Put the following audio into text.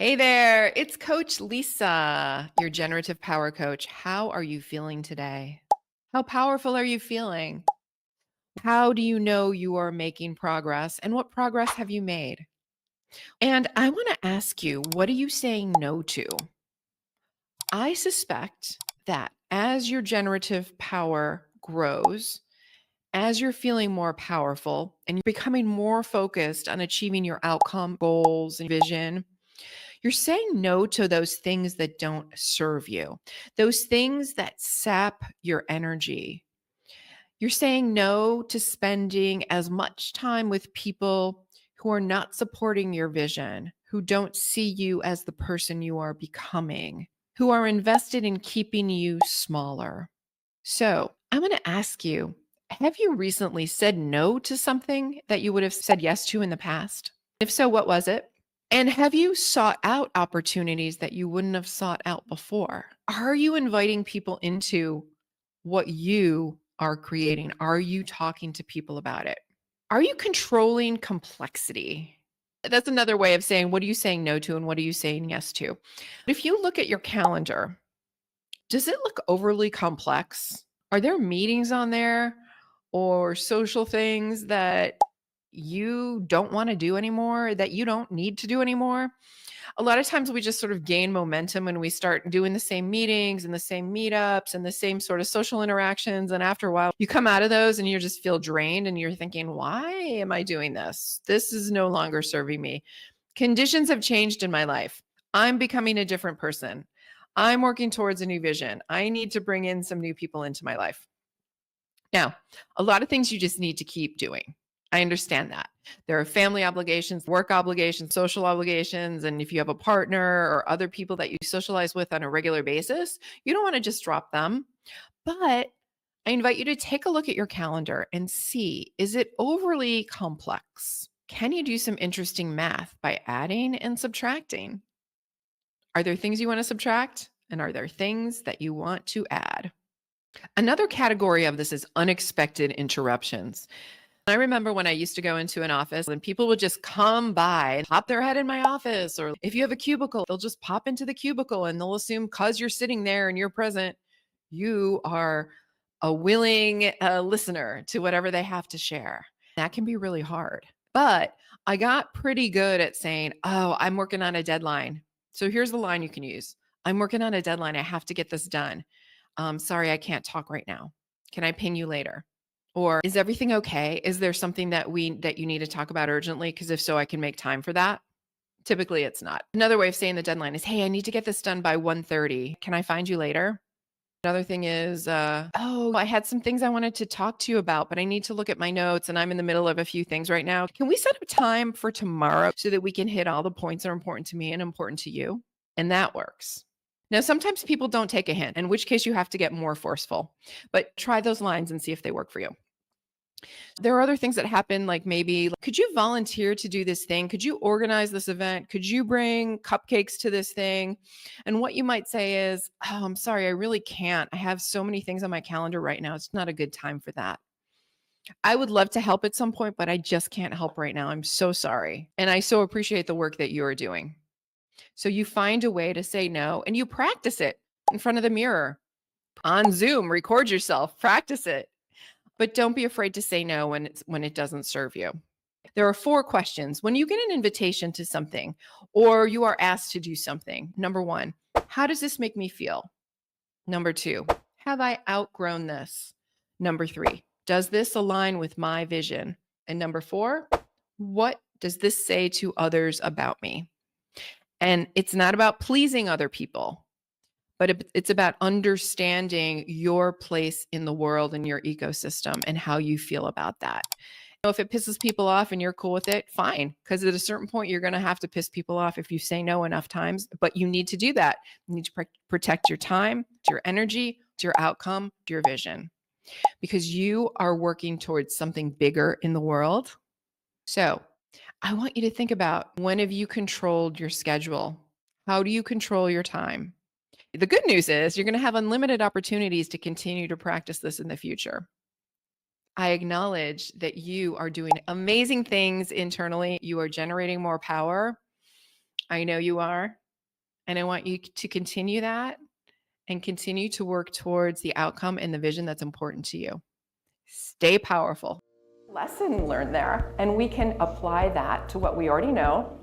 Hey there, it's Coach Lisa, your Generative Power Coach. How are you feeling today? How powerful are you feeling? How do you know you are making progress? And what progress have you made? And I want to ask you, what are you saying no to? I suspect that as your generative power grows, as you're feeling more powerful and you're becoming more focused on achieving your outcome, goals, and vision, you're saying no to those things that don't serve you, those things that sap your energy. You're saying no to spending as much time with people who are not supporting your vision, who don't see you as the person you are becoming, who are invested in keeping you smaller. So I'm going to ask you, have you recently said no to something that you would have said yes to in the past? If so, what was it? And have you sought out opportunities that you wouldn't have sought out before? Are you inviting people into what you are creating? Are you talking to people about it? Are you controlling complexity? That's another way of saying, what are you saying no to and what are you saying yes to? If you look at your calendar, does it look overly complex? Are there meetings on there or social things that you don't want to do anymore, that you don't need to do anymore? A lot of times we just sort of gain momentum when we start doing the same meetings and the same meetups and the same sort of social interactions. And after a while, you come out of those and you just feel drained and you're thinking, why am I doing this? This is no longer serving me. Conditions have changed in my life. I'm becoming a different person. I'm working towards a new vision. I need to bring in some new people into my life. Now, a lot of things you just need to keep doing. I understand that. There are family obligations, work obligations, social obligations. And if you have a partner or other people that you socialize with on a regular basis, you don't want to just drop them. But I invite you to take a look at your calendar and see, is it overly complex? Can you do some interesting math by adding and subtracting? Are there things you want to subtract? And are there things that you want to add? Another category of this is unexpected interruptions. I remember when I used to go into an office and people would just come by and pop their head in my office. Or if you have a cubicle, they'll just pop into the cubicle and they'll assume because you're sitting there and you're present, you are a willing listener to whatever they have to share. That can be really hard. But I got pretty good at saying, oh, I'm working on a deadline. So here's the line you can use. I'm working on a deadline. I have to get this done. Sorry, I can't talk right now. Can I ping you later? Or is everything okay? Is there something that you need to talk about urgently? Because if so, I can make time for that. Typically, it's not. Another way of saying the deadline is, hey, I need to get this done by 1:30. Can I find you later? Another thing is, oh, I had some things I wanted to talk to you about, but I need to look at my notes and I'm in the middle of a few things right now. Can we set up time for tomorrow so that we can hit all the points that are important to me and important to you? And that works. Now, sometimes people don't take a hint, in which case you have to get more forceful, but try those lines and see if they work for you. There are other things that happen, like maybe, could you volunteer to do this thing? Could you organize this event? Could you bring cupcakes to this thing? And what you might say is, oh, I'm sorry, I really can't. I have so many things on my calendar right now. It's not a good time for that. I would love to help at some point, but I just can't help right now. I'm so sorry. And I so appreciate the work that you are doing. So you find a way to say no and you practice it in front of the mirror on Zoom, record yourself, practice it. But don't be afraid to say no when it doesn't serve you. There are 4 questions. When you get an invitation to something or you are asked to do something, number 1, how does this make me feel? Number 2, have I outgrown this? Number 3, does this align with my vision? And number 4, what does this say to others about me? And it's not about pleasing other people, but it's about understanding your place in the world and your ecosystem and how you feel about that. If it pisses people off and you're cool with it, fine. Because at a certain point, you're going to have to piss people off if you say no enough times. But you need to do that. You need to protect your time, your energy, your outcome, your vision, because you are working towards something bigger in the world. So I want you to think about, when have you controlled your schedule? How do you control your time? The good news is you're going to have unlimited opportunities to continue to practice this in the future. I acknowledge that you are doing amazing things internally. You are generating more power. I know you are. And I want you to continue that and continue to work towards the outcome and the vision that's important to you. Stay powerful. Lesson learned there. And we can apply that to what we already know